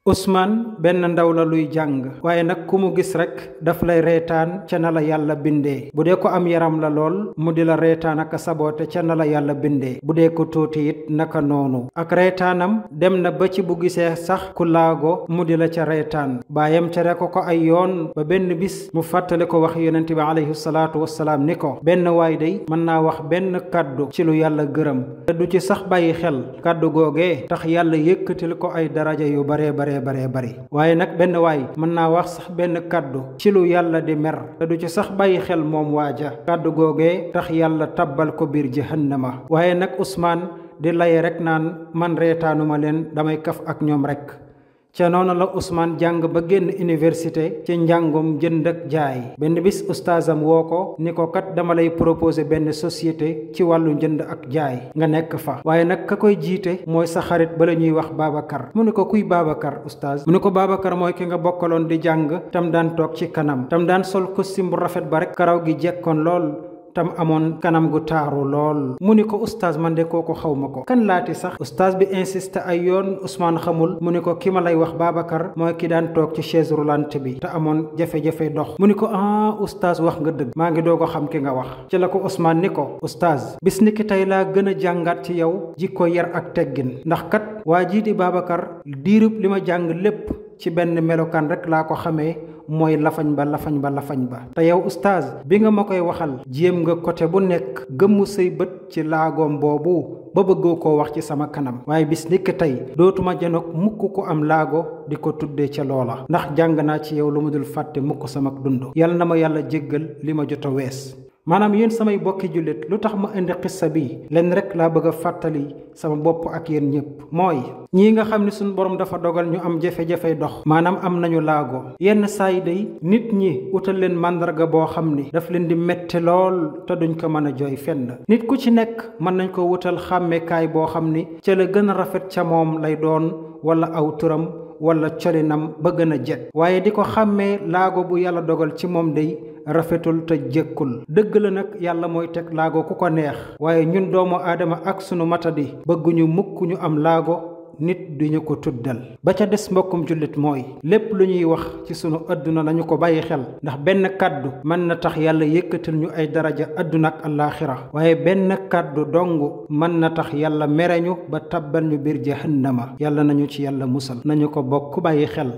Ousmane benn ndaw la luy jàng waaye nag ku mu gis rek daf lay reetaan ca na la yàlla bindee bu dee ko am yaram la lool mu di la reetaan ak saboote ca na la yàlla bindee bu dee ko tuuti it naka noonu ak reetaanam dem na ba ci bu gisee sax ku laago mu di la ca reetaan baayam tere ko ay yoon ba benn bis mu fàttali ko wax yonent bi alayhi salaatu wassalaam ni ko benn waay day mën naa wax benn kàddu ci lu yàlla gërëm te du ci sax bàyyi xel kàddu googee tax yàlla yëkkatil ko ay daraja yu bare bari waaye nag benn waay mën naa wax sax benn kàddu ci lu yàlla di mer te du ci sax bàyyi xel moom waaja kàddu googee tax yàlla tabbal ko biir jahannama waaye nag Ousmane di laye rek naan man reetaanuma leen damay kaf ak ñoom rek ca noonu la Ousmane jàng ba génn université ci njàngum jënd ak jaay benn bis ustaasam woo ko ni ko kat dama lay proposer benn société ci wàllu jënd ak jaay nga nekk fa waaye nag ka koy jiite mooy sa xarit ba la ñuy wax Babacar mu ni ko kuy Babacar ustaas mu ni ko Babacar mooy ki nga bokkaloon di jàng tam daan toog ci kanam tam daan sol costume bu rafet ba rek karaw gi jekkoon lool tam amoon kanam gu taaru lool mu ni ko oustaz man de kooku xaw ma ko kan laati sax oustaz bi insiste ay yoon Ousmane xamul mu ni ko ki ma lay wax Babacar mooy ki daan toog ci chaise roulante bi te amoon jafe-jafe dox mu ni ko oustaz wax nga dëgg maa ngi doog a xam ki nga wax ci la ko Ousmane ni ko oustaz bis ni ki tey laa gën a jàngaat ci yow jikko yar ak teggin ndax kat waa jii di Babacar diirub li ma jàng lépp ci benn melokaan rek laa ko xamee mooy lafañ ba te yow oustaz bi nga ma koy waxal jéem nga côté bu nekk gëmmu say bët ci laagoom boobu ba bëggoo koo wax ci sama kanam waaye bis ni ki tey dootuma janoog mukk ko am laago di ko tuddee ca loola ndax jàng naa ci yow lu ma dul fàtte mukk sama dund yàlla na ma yàlla jéggal li ma jot a wees maanaam yéen samay bokki jullit lu tax ma indi xissa bi leen rek laa bëgg a fàttali sama bopp ak yéen ñëpp mooy ñii nga xam ne suñu borom dafa dogal ñu am jafe-jafe dox maanaam am nañu laago yenn saa yi day nit ñi utal leen màndarga boo xam ni daf leen di metti lool te duñ ko mën a jooy fenn nit ku ci nekk mën nañ ko wutal xàmmekaay boo xam ni ca la gën a rafet ca moom lay doon wala aw turam wala colinam ba gën a jekk waaye di ko xàmmee laago bu yàlla dogal ci moom day rafetul te jëkkul dëgg la nag yàlla mooy teg laago ku ko neex waaye ñun doomu aadama ak sunu matadi bëgguñu mukk ñu am laago nit duñu ko tuddal ba ca des mbokkum jullit mooy lépp lu ñuy wax ci sunu adduna nañu ko bàyyi xel ndax benn kàddu mën na tax yàlla yëkkatil ñu ay daraja adduna ak allaaxira waaye benn kàddu dong mën na tax yàlla mereñu ba tabbal ñu biir jahannama yàlla nañu ci yàlla musal nañu ko bokk bàyyi xel